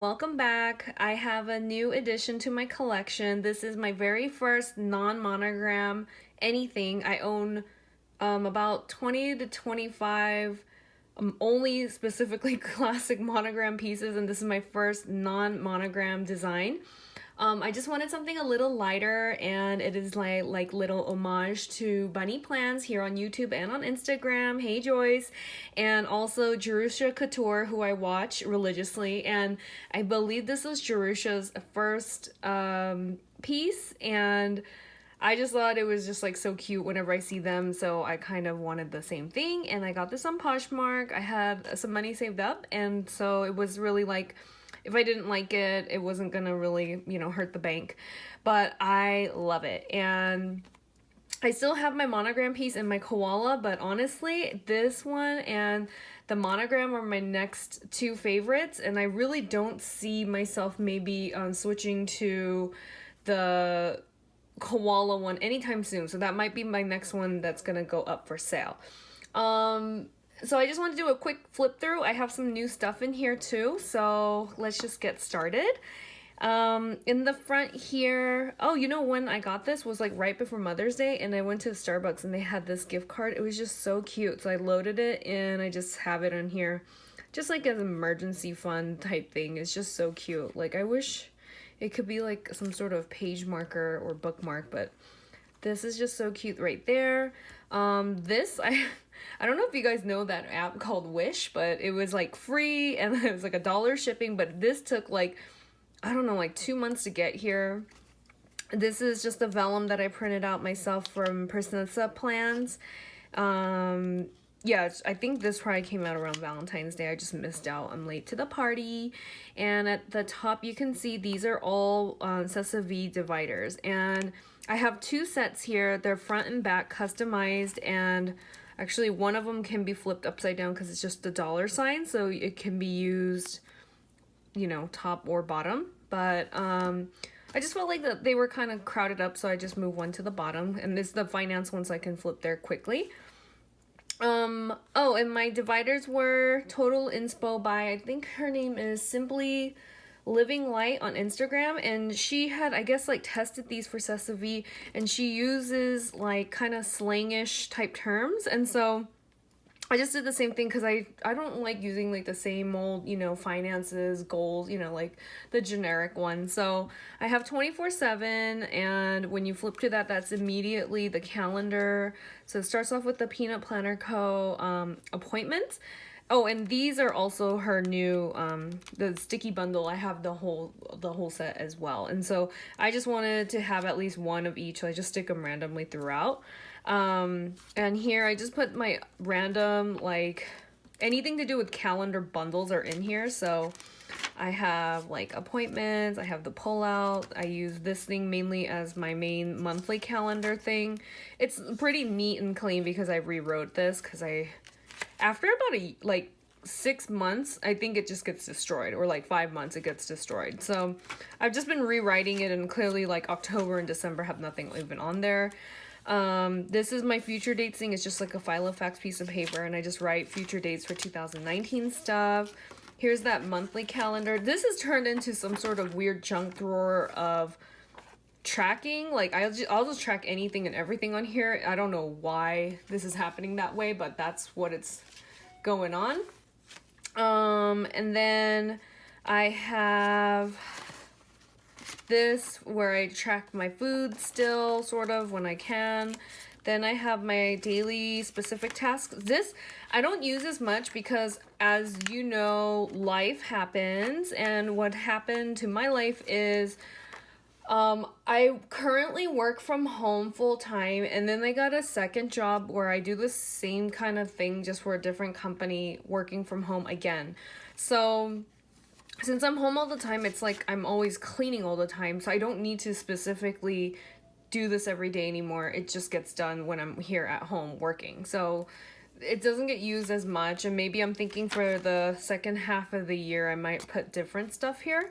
Welcome back. I have a new addition to my collection. This is my very first non-monogram anything. I own about 20 to 25 only specifically classic monogram pieces, and this is my first non-monogram design. I just wanted something a little lighter, and it is like little homage to Bunny Plans here on YouTube and on Instagram. Hey Joyce, and also Jerusha Couture, who I watch religiously, and I believe this was Jerusha's first piece, and I just thought it was just like so cute whenever I see them, so I kind of wanted the same thing, and I got this on Poshmark. I had some money saved up, and so it was really like, if I didn't like it, it wasn't gonna really, hurt the bank. But I love it. And I still have my monogram piece and my koala, but honestly, this one and the monogram are my next two favorites. And I really don't see myself maybe switching to the koala one anytime soon. So that might be my next one that's gonna go up for sale. So I just want to do a quick flip through. I have some new stuff in here too, so let's just get started. In the front here, oh, when I got this was like right before Mother's Day, and I went to Starbucks and they had this gift card. It was just so cute, so I loaded it and I just have it on here just like as an emergency fund type thing. It's just so cute. Like, I wish it could be like some sort of page marker or bookmark, but this is just so cute right there. I don't know if you guys know that app called Wish, but it was like free and it was like $1 shipping, but this took like, I don't know, like 2 months to get here. This is just a vellum that I printed out myself from Persnessa Plans. Yeah, I think this probably came out around Valentine's Day. I just missed out. I'm late to the party. And at the top, you can see these are all SessaVee dividers. And I have two sets here. They're front and back customized, and actually one of them can be flipped upside down because it's just the $sign, so it can be used, top or bottom. But I just felt like that they were kind of crowded up, so I just moved one to the bottom, and this is the finance one, so I can flip there quickly. Oh, and my dividers were total inspo by, I think her name is Simply Living Light on Instagram, and she had, I guess, like tested these for SessaVee, and she uses like kind of slangish type terms, and so I just did the same thing because I don't like using like the same old, finances, goals, like the generic one. So I have 24/7, and when you flip to that, that's immediately the calendar. So it starts off with the Peanut Planner Co. Appointments. Oh, and these are also her new the sticky bundle. I have the whole set as well, and so I just wanted to have at least one of each, so I just stick them randomly throughout. And here I just put my random, like, anything to do with calendar bundles are in here. So I have like appointments, I have the pullout. I use this thing mainly as my main monthly calendar thing. It's pretty neat and clean because I rewrote this because after about 6 months, I think it just gets destroyed, or like 5 months it gets destroyed. So I've just been rewriting it, and clearly like October and December have nothing even on there. This is my future dates thing. It's just like a Filofax piece of paper, and I just write future dates for 2019 stuff. Here's that monthly calendar. This has turned into some sort of weird junk drawer of tracking. Like, I'll just track anything and everything on here. I don't know why this is happening that way, but that's what it's going on. And then I have this where I track my food still, sort of, when I can. Then I have my daily specific tasks. This I don't use as much because, as you know, life happens, and what happened to my life is I currently work from home full time, and then I got a second job where I do the same kind of thing just for a different company, working from home again. So since I'm home all the time, it's like I'm always cleaning all the time, so I don't need to specifically do this every day anymore. It just gets done when I'm here at home working. So it doesn't get used as much, and maybe I'm thinking for the second half of the year I might put different stuff here.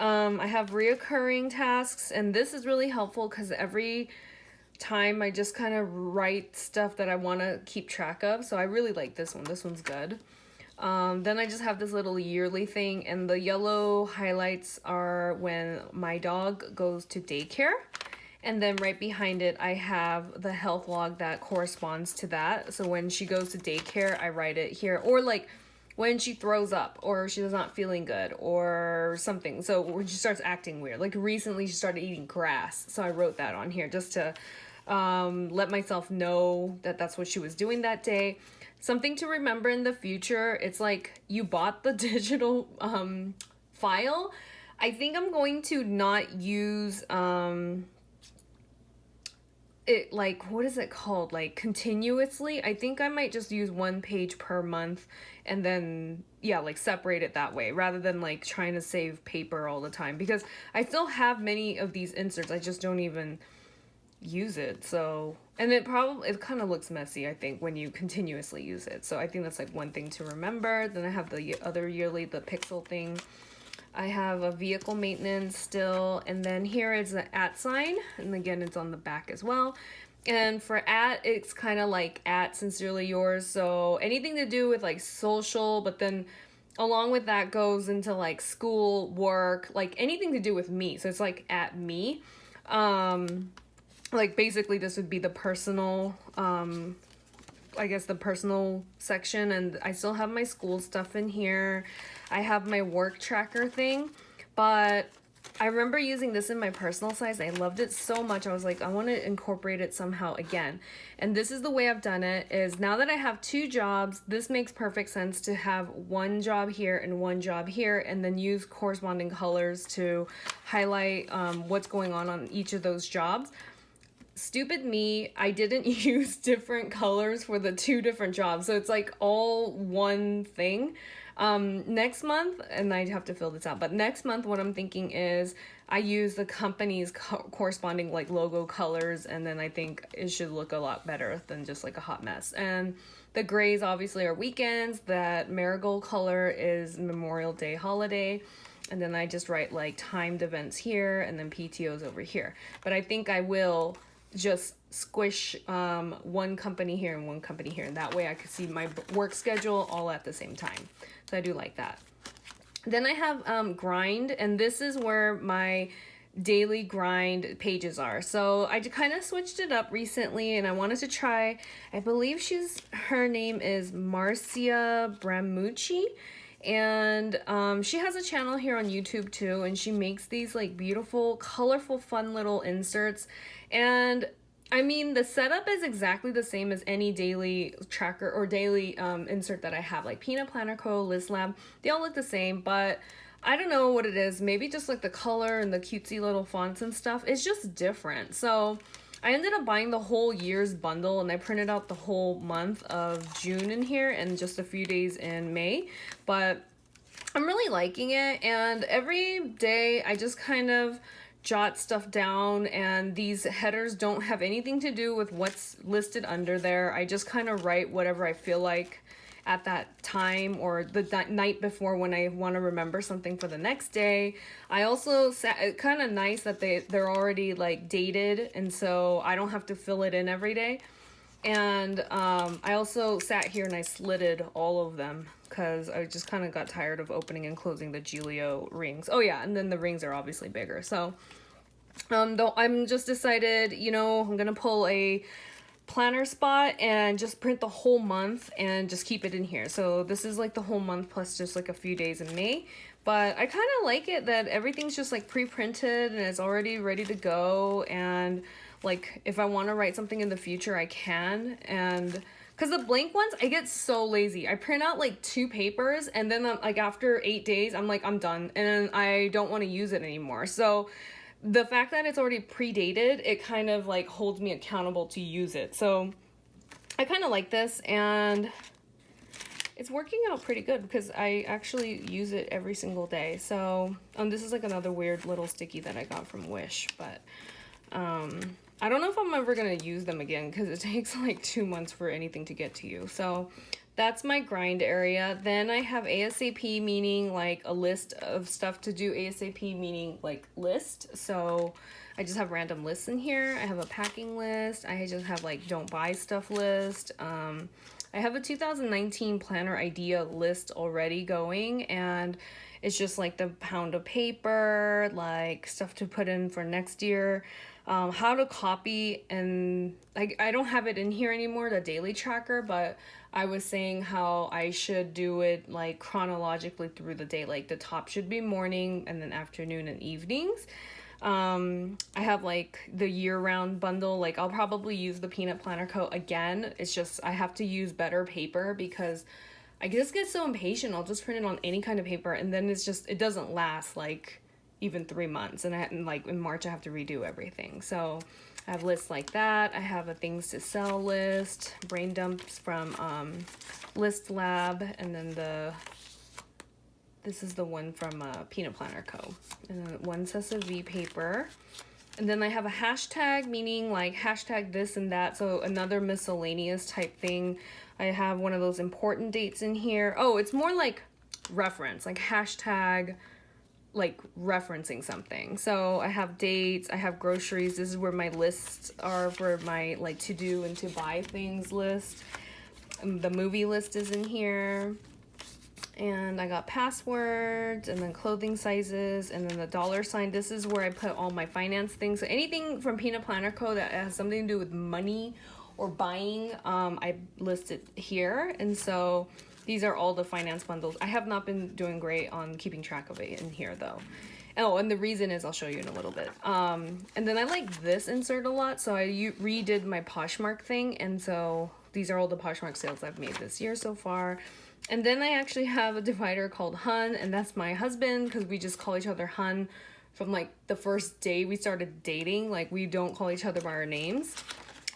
I have reoccurring tasks, and this is really helpful because every time I just kind of write stuff that I want to keep track of. So I really like this one. This one's good. Then I just have this little yearly thing, and the yellow highlights are when my dog goes to daycare. And then right behind it, I have the health log that corresponds to that. So when she goes to daycare, I write it here. Or like when she throws up, or she's not feeling good, or something. So when she starts acting weird. Like recently she started eating grass. So I wrote that on here just to let myself know that that's what she was doing that day. Something to remember in the future, it's like you bought the digital file. I think I'm going to not use it, like, what is it called, like continuously. I think I might just use 1 page per month and then yeah, like separate it that way rather than like trying to save paper all the time, because I still have many of these inserts, I just don't even use it. So, and it kind of looks messy, I think, when you continuously use it. So I think that's like one thing to remember. Then I have the other yearly, the pixel thing. I have a vehicle maintenance still, and then here is the @ sign, and again it's on the back as well. And for @ it's kind of like @ sincerely yours, so anything to do with like social, but then along with that goes into like school, work, like anything to do with me. So it's like @me. Like basically this would be the personal, I guess the personal section, and I still have my school stuff in here. I have my work tracker thing, but I remember using this in my personal size. I loved it so much. I was like, I want to incorporate it somehow again. And this is the way I've done it, is now that I have 2 jobs, this makes perfect sense to have 1 job here and 1 job here, and then use corresponding colors to highlight what's going on each of those jobs. Stupid me, I didn't use different colors for the 2 different jobs, so it's like all one thing. Next month, and I have to fill this out, but next month what I'm thinking is I use the company's corresponding like logo colors, and then I think it should look a lot better than just like a hot mess. And the grays obviously are weekends, that marigold color is Memorial Day holiday, and then I just write like timed events here, and then PTOs over here. But I think I will just squish 1 company here and 1 company here, and that way I could see my work schedule all at the same time. So I do like that. Then I have grind, and this is where my daily grind pages are. So I kind of switched it up recently, and I wanted to try, I believe her name is Marcia Bramucci, and she has a channel here on YouTube too, and she makes these like beautiful, colorful, fun little inserts. And I mean, the setup is exactly the same as any daily tracker or daily insert that I have, like Peanut Planner Co., List Lab. They all look the same, but I don't know what it is. Maybe just like the color and the cutesy little fonts and stuff. It's just different. So I ended up buying the whole year's bundle, and I printed out the whole month of June in here and just a few days in May. But I'm really liking it, and every day I just kind of jot stuff down, and these headers don't have anything to do with what's listed under there. I just kind of write whatever I feel like at that time, or the night before when I want to remember something for the next day. I also kind of nice that they're already like dated, and so I don't have to fill it in every day. And I also sat here and I slitted all of them because I just kind of got tired of opening and closing the Giulio rings. Oh yeah, and then the rings are obviously bigger. So though I'm just decided, you know, I'm gonna pull a planner spot and just print the whole month and just keep it in here. So this is like the whole month plus just like a few days in May. But I kind of like it that everything's just like pre-printed and it's already ready to go, and like if I want to write something in the future I can. And because the blank ones, I get so lazy. I print out like 2 papers, and then like after 8 days I'm like, I'm done, and I don't want to use it anymore. So the fact that it's already predated, it kind of like holds me accountable to use it. So I kind of like this, and it's working out pretty good because I actually use it every single day. So this is like another weird little sticky that I got from Wish, but I don't know if I'm ever gonna use them again because it takes like 2 months for anything to get to you. So that's my grind area. Then I have ASAP, meaning like a list of stuff to do. ASAP meaning like list. So I just have random lists in here. I have a packing list. I just have like don't buy stuff list. I have a 2019 planner idea list already going, and it's just like the pound of paper, like stuff to put in for next year, how to copy, and like I don't have it in here anymore, the daily tracker, but I was saying how I should do it like chronologically through the day. Like the top should be morning and then afternoon and evenings. I have like the year-round bundle. Like I'll probably use the Peanut Planner Co. again. It's just I have to use better paper because I just get so impatient. I'll just print it on any kind of paper, and then it doesn't last like even 3 months. And like in March I have to redo everything. So I have lists like that. I have a things to sell list, brain dumps from List Lab, and then this is the one from Peanut Planner Co. And then one SessaVee paper. And then I have a hashtag, meaning like hashtag this and that. So another miscellaneous type thing. I have one of those important dates in here. Oh, it's more like reference, like hashtag, like referencing something. So I have dates, I have groceries. This is where my lists are for my like to do and to buy things list. The movie list is in here. And I got passwords, and then clothing sizes, and then the dollar sign. This is where I put all my finance things. So anything from Peanut Planner Co. that has something to do with money or buying, I list it here. And so these are all the finance bundles. I have not been doing great on keeping track of it in here though. Oh, and the reason is I'll show you in a little bit. And then I like this insert a lot. So I redid my Poshmark thing. And so these are all the Poshmark sales I've made this year so far. And then I actually have a divider called Hun, and that's my husband, because we just call each other Hun from like the first day we started dating. Like we don't call each other by our names.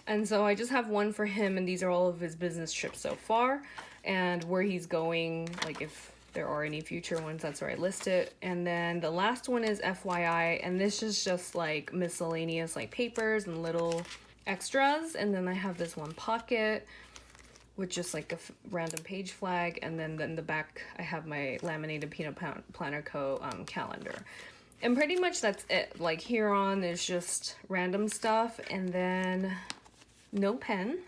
And so I just have one for him, and these are all of his business trips so far and where he's going, like if there are any future ones, that's where I list it. And then the last one is FYI, and this is just like miscellaneous like papers and little extras. And then I have this one pocket with just like a random page flag, and then in the back I have my laminated Peanut Planner Co. Calendar. And pretty much that's it. Like here on there's just random stuff, and then no pen,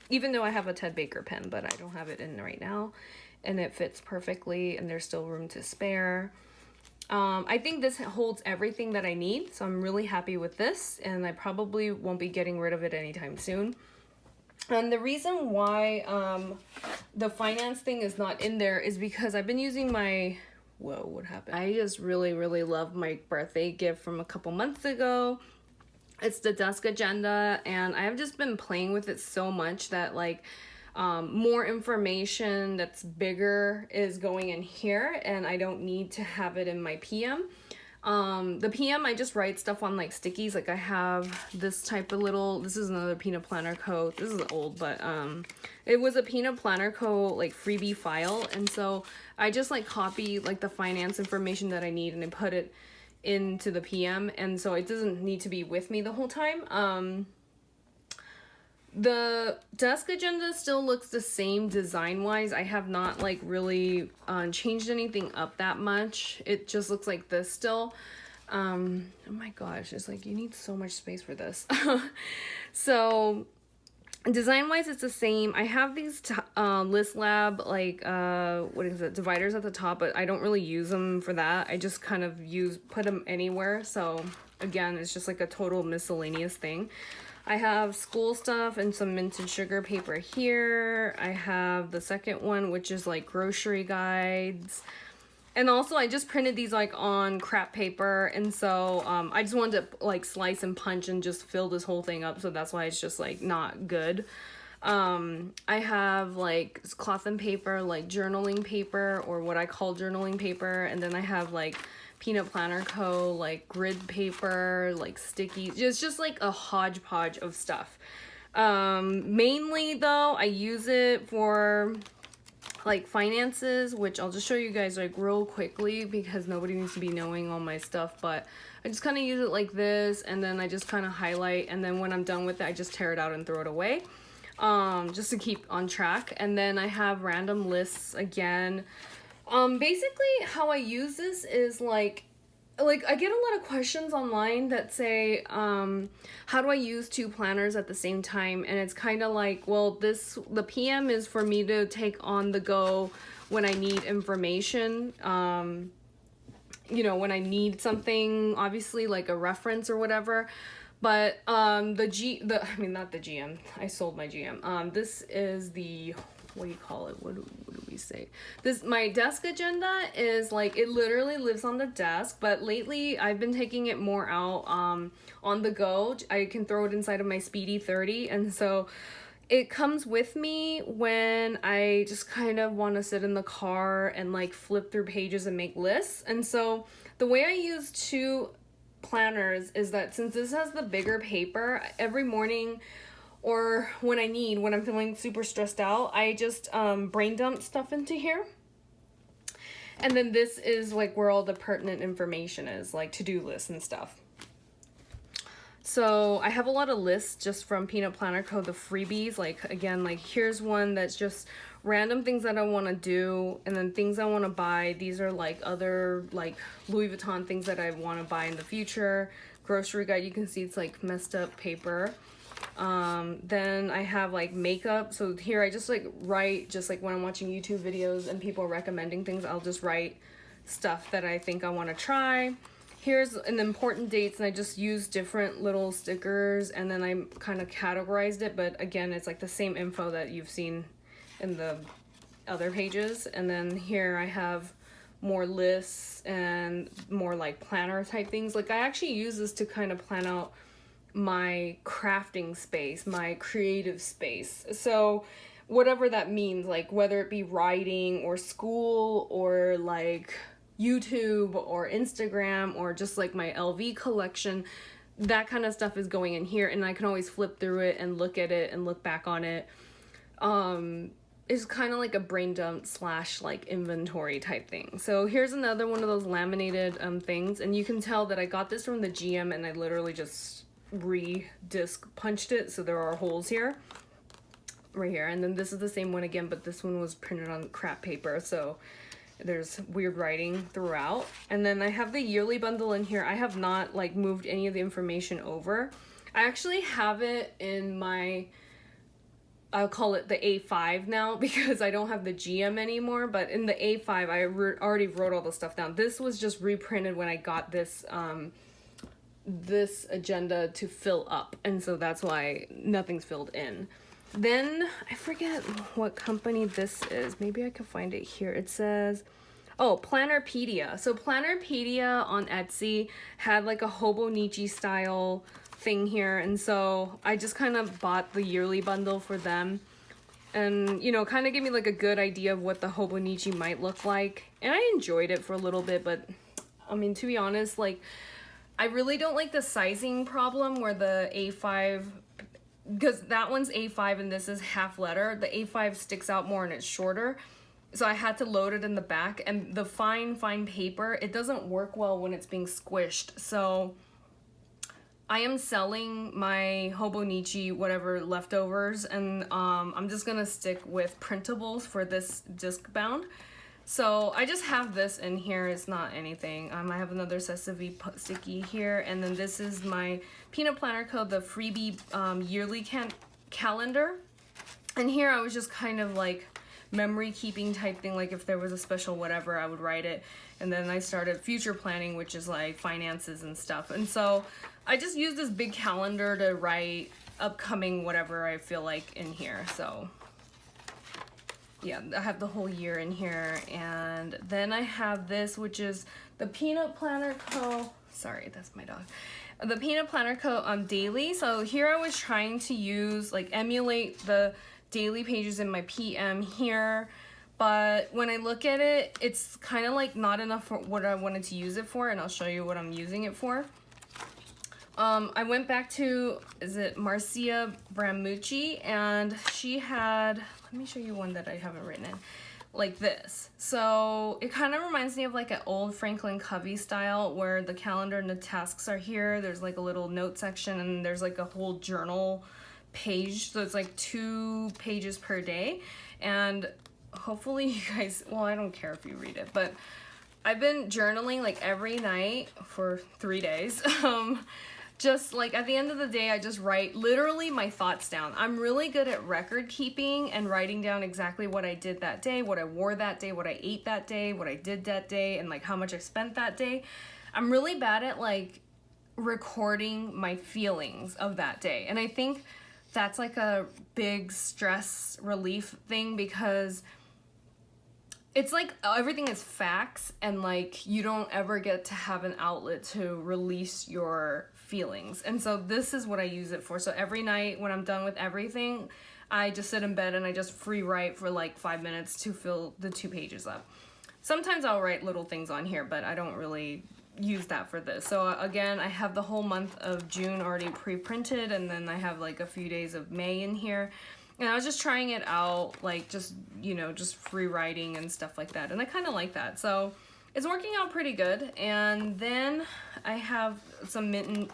even though I have a Ted Baker pen, but I don't have it in right now, and it fits perfectly, and there's still room to spare. I think this holds everything that I need, so I'm really happy with this, and I probably won't be getting rid of it anytime soon. And the reason why the finance thing is not in there is because I've been using my, whoa, what happened? I just really, really love my birthday gift from a couple months ago. It's the desk agenda, and I have just been playing with it so much that like more information that's bigger is going in here, and I don't need to have it in my PM. The PM, I just write stuff on like stickies. Like I have this type of little, this is another Peanut Planner Co. This is old, but it was a Peanut Planner Co. like freebie file, and so I just like copy like the finance information that I need and I put it into the PM, and so it doesn't need to be with me the whole time. The desk agenda still looks the same design wise. I have not like really changed anything up that much. It just looks like this still. Oh my gosh, it's like you need so much space for this. So design wise it's the same. I have these List Lab like what is it, dividers at the top, but I don't really use them for that. I just kind of put them anywhere. So again, it's just like a total miscellaneous thing. I have school stuff and some minted sugar paper here. I have the second one, which is like grocery guides. And also I just printed these like on crap paper, and so I just wanted to like slice and punch and just fill this whole thing up, so that's why it's just like not good. I have like cloth and paper, like journaling paper, or what I call journaling paper, and then I have like Peanut Planner Co. like grid paper, like sticky, just like a hodgepodge of stuff. Mainly though, I use it for like finances, which I'll just show you guys like real quickly because nobody needs to be knowing all my stuff, but I just kind of use it like this, and then I just kind of highlight, and then when I'm done with it I just tear it out and throw it away, just to keep on track. And then I have random lists again. Basically how I use this is like like I get a lot of questions online that say, how do I use two planners at the same time? And it's kind of like, well, the PM is for me to take on the go when I need information. You know, when I need something, obviously like a reference or whatever. But I mean, not the GM. I sold my GM. This is the, what do you call it? What do we say? My desk agenda is like, it literally lives on the desk, but lately I've been taking it more out on the go. I can throw it inside of my Speedy 30, and so it comes with me when I just kind of want to sit in the car and like flip through pages and make lists. And so the way I use two planners is that since this has the bigger paper, every morning or when I'm feeling super stressed out, I just brain dump stuff into here. And then this is like where all the pertinent information is, like to-do lists and stuff. So I have a lot of lists just from Peanut Planner Co., the freebies. Like, again, like here's one that's just random things that I want to do, and then things I want to buy. These are like other like Louis Vuitton things that I want to buy in the future. Grocery guide, you can see it's like messed up paper. Then I have like makeup. So here I just like write, just like when I'm watching YouTube videos and people are recommending things, I'll just write stuff that I think I want to try. Here's an important dates, and I just use different little stickers, and then I kind of categorized it, but again, it's like the same info that you've seen in the other pages. And then here I have more lists and more like planner type things. Like I actually use this to kind of plan out my crafting space, my creative space. So whatever that means, like whether it be writing or school or like YouTube or Instagram or just like my LV collection, that kind of stuff is going in here, and I can always flip through it and look at it and look back on it. It's kind of like a brain dump / like inventory type thing. So here's another one of those laminated things, and you can tell that I got this from the GM and I literally just disc punched it, so there are holes here, right here. And then this is the same one again, but this one was printed on crap paper, so there's weird writing throughout. And then I have the yearly bundle in here. I have not like moved any of the information over. I actually have it in my, I'll call it the A5 now because I don't have the GM anymore, but in the A5 I already wrote all the stuff down. This was just reprinted when I got this this agenda to fill up, and so that's why nothing's filled in. Then I forget what company this is. Maybe I can find it here. It says, oh, Plannerpedia. So Plannerpedia on Etsy had like a Hobonichi style thing here, and so I just kind of bought the yearly bundle for them, and you know, kind of gave me like a good idea of what the Hobonichi might look like. And I enjoyed it for a little bit, but I mean, to be honest, like I really don't like the sizing problem where the A5, because that one's A5 and this is half letter, the A5 sticks out more and it's shorter. So I had to load it in the back, and the fine paper, it doesn't work well when it's being squished. So I am selling my Hobonichi whatever leftovers, and I'm just gonna stick with printables for this disc bound. So I just have this in here. It's not anything. I have another SessaVee sticky here, and then this is my Peanut Planner Co., the freebie yearly calendar. And here I was just kind of like memory keeping type thing, like if there was a special whatever, I would write it. And then I started future planning, which is like finances and stuff. And so I just use this big calendar to write upcoming whatever I feel like in here. So yeah, I have the whole year in here. And then I have this, which is the Peanut Planner Co. Sorry, that's my dog. The Peanut Planner Co. Daily. So here I was trying to use, like, emulate the daily pages in my PM here. But when I look at it, it's kind of like not enough for what I wanted to use it for. And I'll show you what I'm using it for. I went back to, is it Marcia Bramucci, and she had, let me show you one that I haven't written in, like this. So it kind of reminds me of like an old Franklin Covey style where the calendar and the tasks are here. There's like a little note section, and there's like a whole journal page. So it's like 2 pages per day. And hopefully you guys, well, I don't care if you read it, but I've been journaling like every night for 3 days. Just like at the end of the day, I just write literally my thoughts down. I'm really good at record keeping and writing down exactly what I did that day, what I wore that day, what I ate that day, what I did that day, and like how much I spent that day. I'm really bad at like recording my feelings of that day. And I think that's like a big stress relief thing, because it's like everything is facts, and like you don't ever get to have an outlet to release your feelings. And so this is what I use it for. So every night when I'm done with everything, I just sit in bed and I just free write for like 5 minutes to fill the 2 pages up. Sometimes I'll write little things on here, but I don't really use that for this. So again, I have the whole month of June already pre-printed, and then I have like a few days of May in here. And I was just trying it out, like just, you know, just free writing and stuff like that. And I kind of like that. So it's working out pretty good. And then I have some minted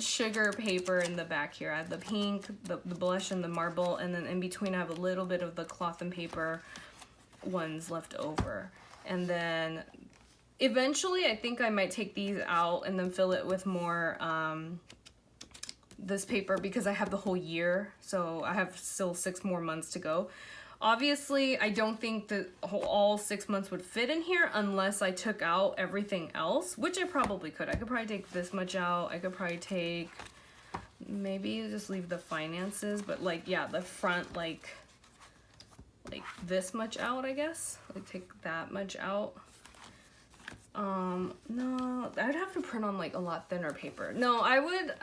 sugar paper in the back here. I have the pink, the blush, and the marble. And then in between I have a little bit of the cloth and paper ones left over. And then eventually I think I might take these out and then fill it with more this paper, because I have the whole year, so I have still 6 more months to go. Obviously, I don't think that all 6 months would fit in here unless I took out everything else, which I probably could. I could probably take this much out. I could probably take, maybe just leave the finances, but like, yeah, the front, like this much out, I guess. Like take that much out. No, I'd have to print on like a lot thinner paper. No, I would.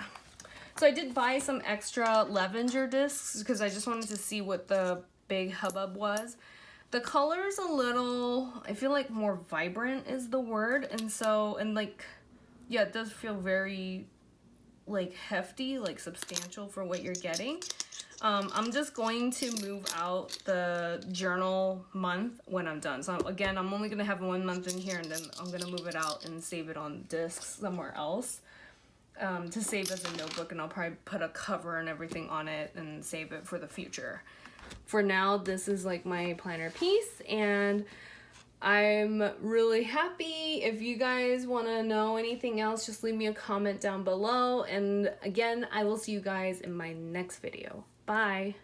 So I did buy some extra Lavender discs because I just wanted to see what the big hubbub was. The color's a little, I feel like more vibrant is the word. And so, and like, yeah, it does feel very like hefty, like substantial for what you're getting. I'm just going to move out the journal month when I'm done. So again, I'm only gonna have 1 month in here, and then I'm gonna move it out and save it on discs somewhere else. To save as a notebook, and I'll probably put a cover and everything on it and save it for the future. For now, this is like my planner piece, and I'm really happy. If you guys want to know anything else, just leave me a comment down below, and again, I will see you guys in my next video. Bye!